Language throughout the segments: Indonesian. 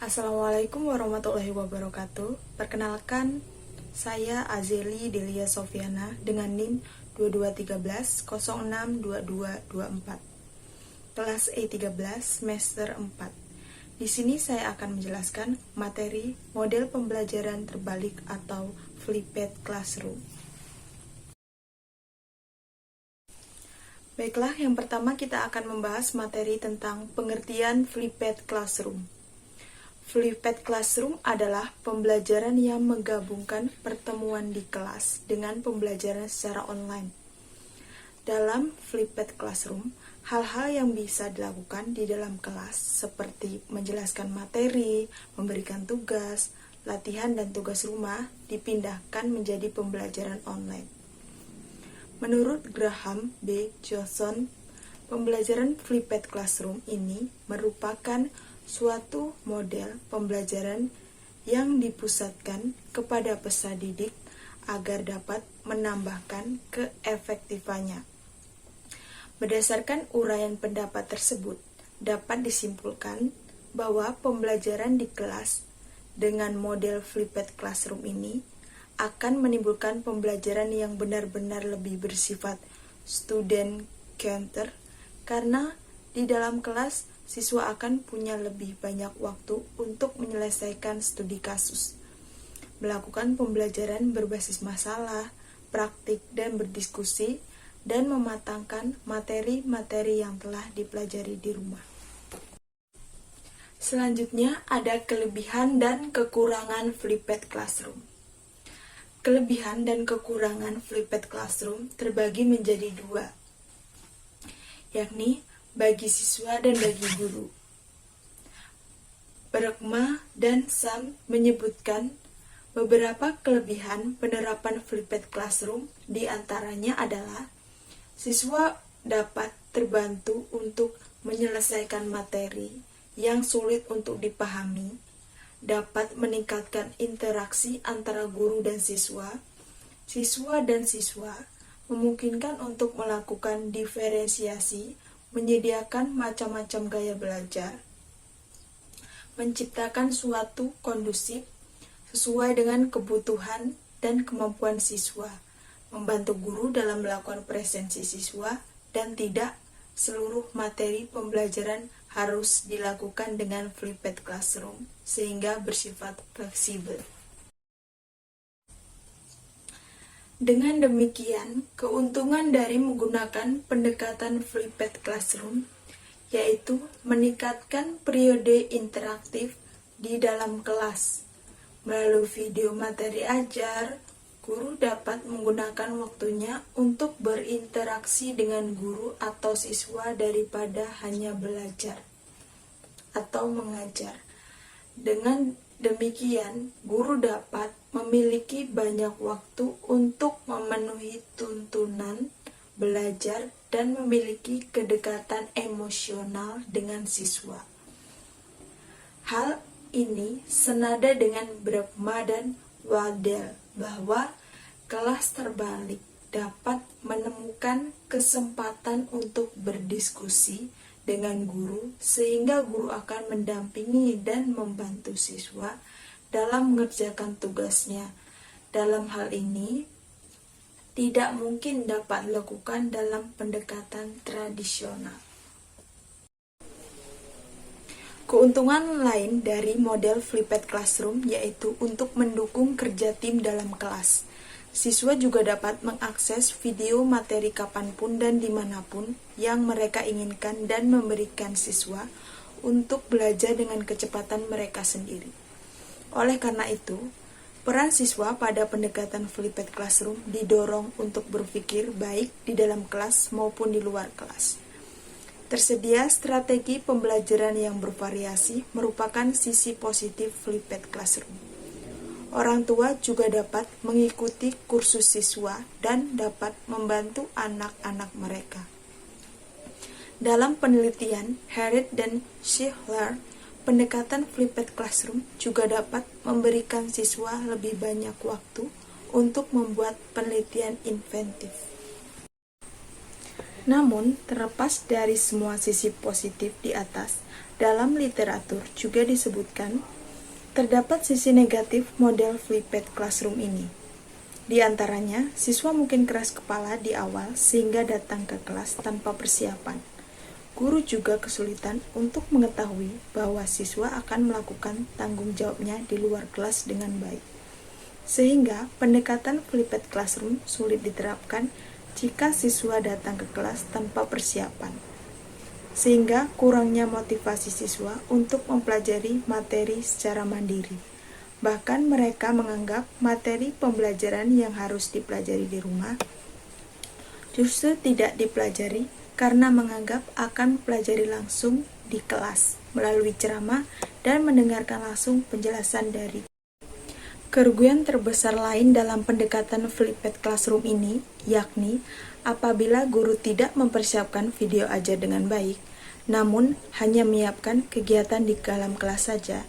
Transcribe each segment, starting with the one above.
Assalamualaikum warahmatullahi wabarakatuh. Perkenalkan, saya Azeli Delia Sofiana dengan NIM 2213062224. Kelas E13 semester 4. Di sini saya akan menjelaskan materi model pembelajaran terbalik atau flipped classroom. Baiklah, yang pertama kita akan membahas materi tentang pengertian flipped classroom. Flipped classroom adalah pembelajaran yang menggabungkan pertemuan di kelas dengan pembelajaran secara online. Dalam flipped classroom, hal-hal yang bisa dilakukan di dalam kelas seperti menjelaskan materi, memberikan tugas, latihan dan tugas rumah dipindahkan menjadi pembelajaran online. Menurut Graham B. Johnson, pembelajaran flipped classroom ini merupakan suatu model pembelajaran yang dipusatkan kepada peserta didik agar dapat menambahkan keefektifannya. Berdasarkan uraian pendapat tersebut, dapat disimpulkan bahwa pembelajaran di kelas dengan model flipped classroom ini akan menimbulkan pembelajaran yang benar-benar lebih bersifat student-centered karena di dalam kelas siswa akan punya lebih banyak waktu untuk menyelesaikan studi kasus, melakukan pembelajaran berbasis masalah, praktik dan berdiskusi, dan mematangkan materi-materi yang telah dipelajari di rumah. Selanjutnya ada kelebihan dan kekurangan flipped classroom. Kelebihan dan kekurangan flipped classroom terbagi menjadi dua, yakni bagi siswa dan bagi guru. Bergma dan Sam menyebutkan beberapa kelebihan penerapan flipped classroom, di antaranya adalah siswa dapat terbantu untuk menyelesaikan materi yang sulit untuk dipahami, dapat meningkatkan interaksi antara guru dan siswa dan siswa memungkinkan untuk melakukan diferensiasi, menyediakan macam-macam gaya belajar, menciptakan suatu kondusif sesuai dengan kebutuhan dan kemampuan siswa, membantu guru dalam melakukan presensi siswa, dan tidak seluruh materi pembelajaran harus dilakukan dengan flipped classroom, sehingga bersifat fleksibel. Dengan demikian, keuntungan dari menggunakan pendekatan flipped classroom yaitu meningkatkan periode interaktif di dalam kelas. Melalui video materi ajar, guru dapat menggunakan waktunya untuk berinteraksi dengan guru atau siswa daripada hanya belajar atau mengajar. Dengan demikian, guru dapat memiliki banyak waktu untuk memenuhi tuntunan belajar dan memiliki kedekatan emosional dengan siswa. Hal ini senada dengan Bergma dan Waddell bahwa kelas terbalik dapat menemukan kesempatan untuk berdiskusi dengan guru sehingga guru akan mendampingi dan membantu siswa dalam mengerjakan tugasnya. Dalam hal ini tidak mungkin dapat dilakukan dalam pendekatan tradisional. Keuntungan lain dari model flipped classroom yaitu untuk mendukung kerja tim dalam kelas. Siswa juga dapat mengakses video materi kapanpun dan dimanapun yang mereka inginkan dan memberikan siswa untuk belajar dengan kecepatan mereka sendiri. Oleh karena itu, peran siswa pada pendekatan flipped classroom didorong untuk berpikir baik di dalam kelas maupun di luar kelas. Tersedia strategi pembelajaran yang bervariasi merupakan sisi positif flipped classroom. Orang tua juga dapat mengikuti kursus siswa dan dapat membantu anak-anak mereka. Dalam penelitian Harrit dan Schiller, pendekatan flipped classroom juga dapat memberikan siswa lebih banyak waktu untuk membuat penelitian inventif. Namun, terlepas dari semua sisi positif di atas, dalam literatur juga disebutkan terdapat sisi negatif model flipped classroom ini. Di antaranya, siswa mungkin keras kepala di awal sehingga datang ke kelas tanpa persiapan. Guru juga kesulitan untuk mengetahui bahwa siswa akan melakukan tanggung jawabnya di luar kelas dengan baik. Sehingga pendekatan flipped classroom sulit diterapkan jika siswa datang ke kelas tanpa persiapan. Sehingga kurangnya motivasi siswa untuk mempelajari materi secara mandiri. Bahkan mereka menganggap materi pembelajaran yang harus dipelajari di rumah justru tidak dipelajari karena menganggap akan mempelajari langsung di kelas melalui ceramah dan mendengarkan langsung penjelasan dari. Kerugian terbesar lain dalam pendekatan flipped classroom ini yakni apabila guru tidak mempersiapkan video ajar dengan baik, namun hanya menyiapkan kegiatan di dalam kelas saja,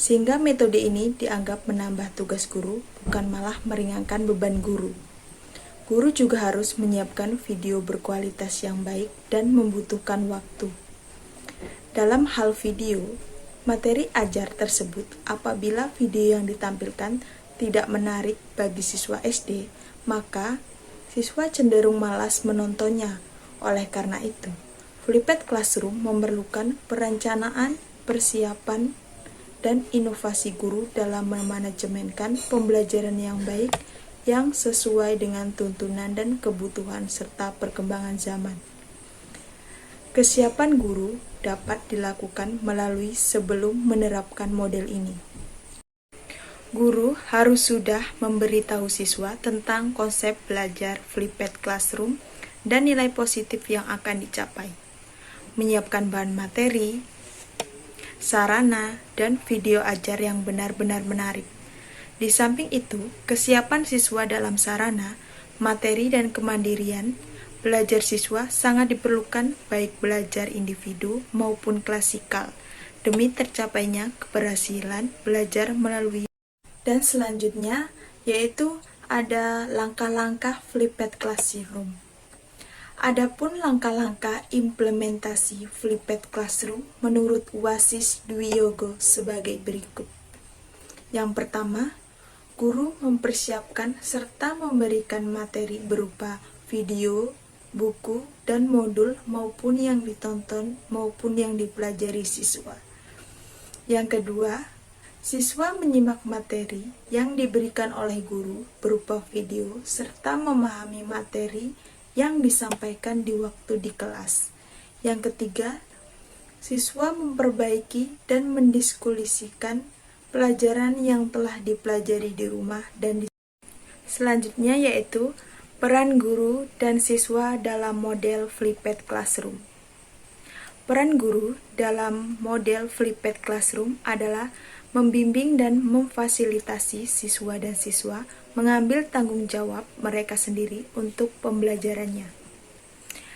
sehingga metode ini dianggap menambah tugas guru, bukan malah meringankan beban guru. Guru juga harus menyiapkan video berkualitas yang baik dan membutuhkan waktu. Dalam hal video, materi ajar tersebut apabila video yang ditampilkan tidak menarik bagi siswa SD, maka siswa cenderung malas menontonnya. Oleh karena itu, flipped classroom memerlukan perencanaan, persiapan, dan inovasi guru dalam memanajemenkan pembelajaran yang baik yang sesuai dengan tuntunan dan kebutuhan serta perkembangan zaman. Kesiapan guru dapat dilakukan melalui sebelum menerapkan model ini. Guru harus sudah memberitahu siswa tentang konsep belajar flipped classroom dan nilai positif yang akan dicapai. Menyiapkan bahan materi, sarana, dan video ajar yang benar-benar menarik. Di samping itu, kesiapan siswa dalam sarana, materi, dan kemandirian belajar siswa sangat diperlukan baik belajar individu maupun klasikal demi tercapainya keberhasilan belajar melalui. Dan selanjutnya yaitu ada langkah-langkah flipped classroom. Adapun langkah-langkah implementasi flipped classroom menurut Wasis Dwiyogo sebagai berikut. Yang pertama, guru mempersiapkan serta memberikan materi berupa video, buku, dan modul maupun yang ditonton maupun yang dipelajari siswa. Yang kedua, siswa menyimak materi yang diberikan oleh guru berupa video serta memahami materi yang disampaikan di waktu di kelas. Yang ketiga, siswa memperbaiki dan mendiskusikan pelajaran yang telah dipelajari di rumah dan selanjutnya yaitu peran guru dan siswa dalam model flipped classroom. Peran guru dalam model flipped classroom adalah membimbing dan memfasilitasi siswa dan siswa mengambil tanggung jawab mereka sendiri untuk pembelajarannya.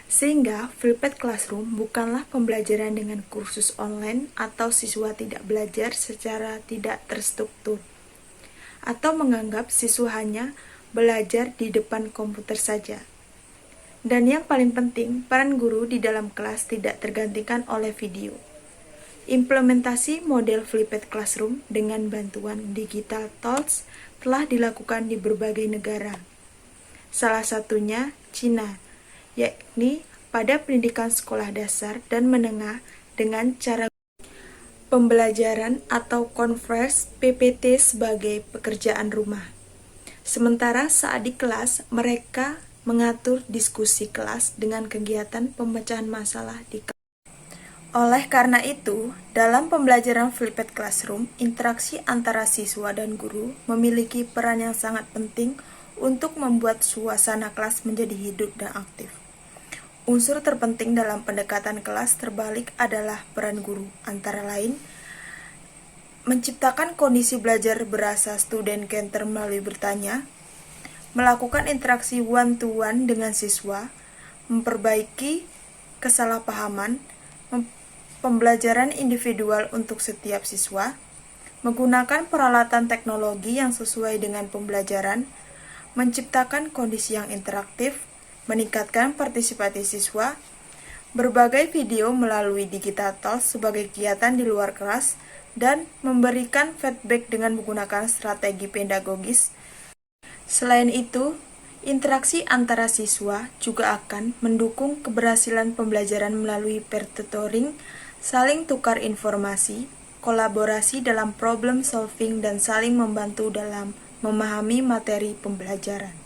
Sehingga flipped classroom bukanlah pembelajaran dengan kursus online atau siswa tidak belajar secara tidak terstruktur, atau menganggap siswa hanya belajar di depan komputer saja. Dan yang paling penting, peran guru di dalam kelas tidak tergantikan oleh video. Implementasi model flipped classroom dengan bantuan digital tools telah dilakukan di berbagai negara. Salah satunya Cina, yakni pada pendidikan sekolah dasar dan menengah dengan cara pembelajaran atau converse PPT sebagai pekerjaan rumah. Sementara saat di kelas, mereka mengatur diskusi kelas dengan kegiatan pemecahan masalah di kelas. Oleh karena itu, dalam pembelajaran flipped classroom, interaksi antara siswa dan guru memiliki peran yang sangat penting untuk membuat suasana kelas menjadi hidup dan aktif. Unsur terpenting dalam pendekatan kelas terbalik adalah peran guru, antara lain menciptakan kondisi belajar berasa student center melalui bertanya, melakukan interaksi one-to-one dengan siswa, memperbaiki kesalahpahaman, pembelajaran individual untuk setiap siswa, menggunakan peralatan teknologi yang sesuai dengan pembelajaran, menciptakan kondisi yang interaktif, meningkatkan partisipasi siswa, berbagai video melalui digital tools sebagai kegiatan di luar kelas, dan memberikan feedback dengan menggunakan strategi pedagogis. Selain itu, interaksi antara siswa juga akan mendukung keberhasilan pembelajaran melalui peer tutoring, saling tukar informasi, kolaborasi dalam problem solving, dan saling membantu dalam memahami materi pembelajaran.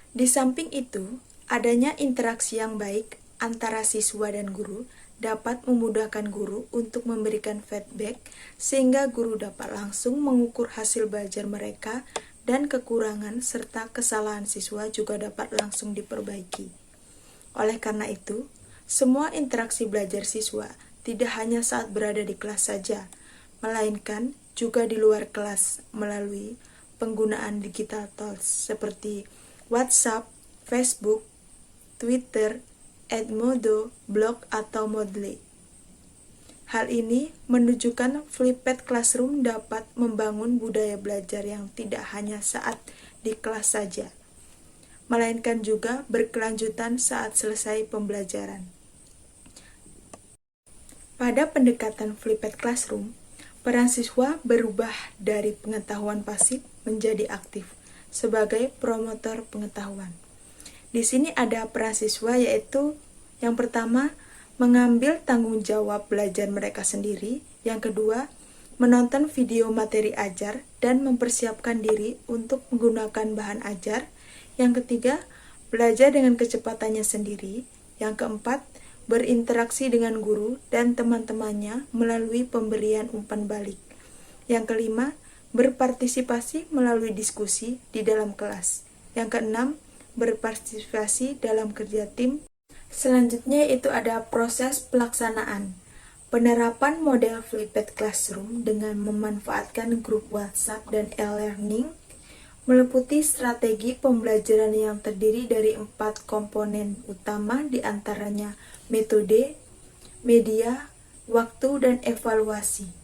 Di samping itu, adanya interaksi yang baik antara siswa dan guru dapat memudahkan guru untuk memberikan feedback sehingga guru dapat langsung mengukur hasil belajar mereka dan kekurangan serta kesalahan siswa juga dapat langsung diperbaiki. Oleh karena itu, semua interaksi belajar siswa tidak hanya saat berada di kelas saja, melainkan juga di luar kelas melalui penggunaan digital tools seperti WhatsApp, Facebook, Twitter, Edmodo, blog, atau Moodle. Hal ini menunjukkan Flipped Classroom dapat membangun budaya belajar yang tidak hanya saat di kelas saja, melainkan juga berkelanjutan saat selesai pembelajaran. Pada pendekatan Flipped Classroom, peran siswa berubah dari pengetahuan pasif menjadi aktif sebagai promotor pengetahuan. Di sini ada peran siswa, yaitu yang pertama, mengambil tanggung jawab belajar mereka sendiri. Yang kedua, menonton video materi ajar dan mempersiapkan diri untuk menggunakan bahan ajar. Yang ketiga, belajar dengan kecepatannya sendiri. Yang keempat, berinteraksi dengan guru dan teman-temannya melalui pemberian umpan balik. Yang kelima, berpartisipasi melalui diskusi di dalam kelas. Yang keenam, berpartisipasi dalam kerja tim. Selanjutnya itu ada proses pelaksanaan. Penerapan model Flipped Classroom dengan memanfaatkan grup WhatsApp dan e-learning meliputi strategi pembelajaran yang terdiri dari 4 komponen utama, diantaranya metode, media, waktu, dan evaluasi.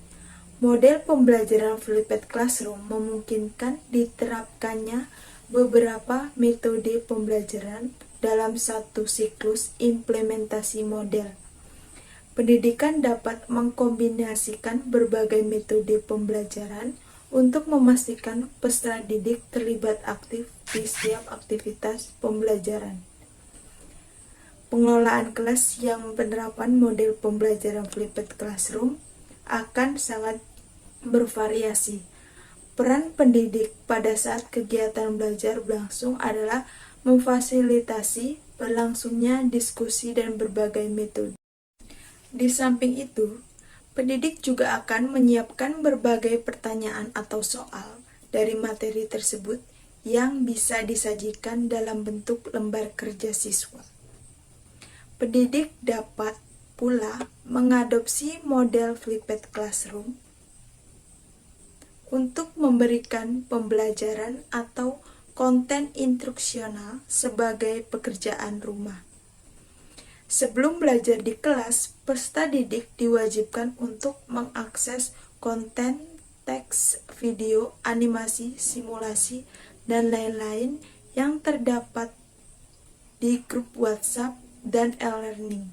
Model pembelajaran Flipped Classroom memungkinkan diterapkannya beberapa metode pembelajaran dalam satu siklus implementasi model. Pendidikan dapat mengkombinasikan berbagai metode pembelajaran untuk memastikan peserta didik terlibat aktif di setiap aktivitas pembelajaran. Pengelolaan kelas yang penerapan model pembelajaran Flipped Classroom akan sangat bervariasi. Peran pendidik pada saat kegiatan belajar berlangsung adalah memfasilitasi berlangsungnya diskusi dan berbagai metode. Di samping itu, pendidik juga akan menyiapkan berbagai pertanyaan atau soal dari materi tersebut yang bisa disajikan dalam bentuk lembar kerja siswa. Pendidik dapat pula mengadopsi model Flipped Classroom untuk memberikan pembelajaran atau konten instruksional sebagai pekerjaan rumah. Sebelum belajar di kelas, peserta didik diwajibkan untuk mengakses konten, teks, video, animasi, simulasi, dan lain-lain yang terdapat di grup WhatsApp dan e-learning.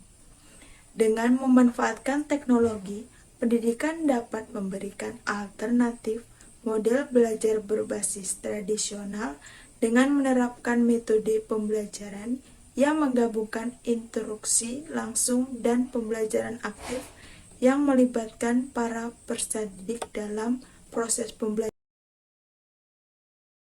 Dengan memanfaatkan teknologi, pendidikan dapat memberikan alternatif model belajar berbasis tradisional dengan menerapkan metode pembelajaran yang menggabungkan instruksi langsung dan pembelajaran aktif yang melibatkan para peserta didik dalam proses pembelajaran.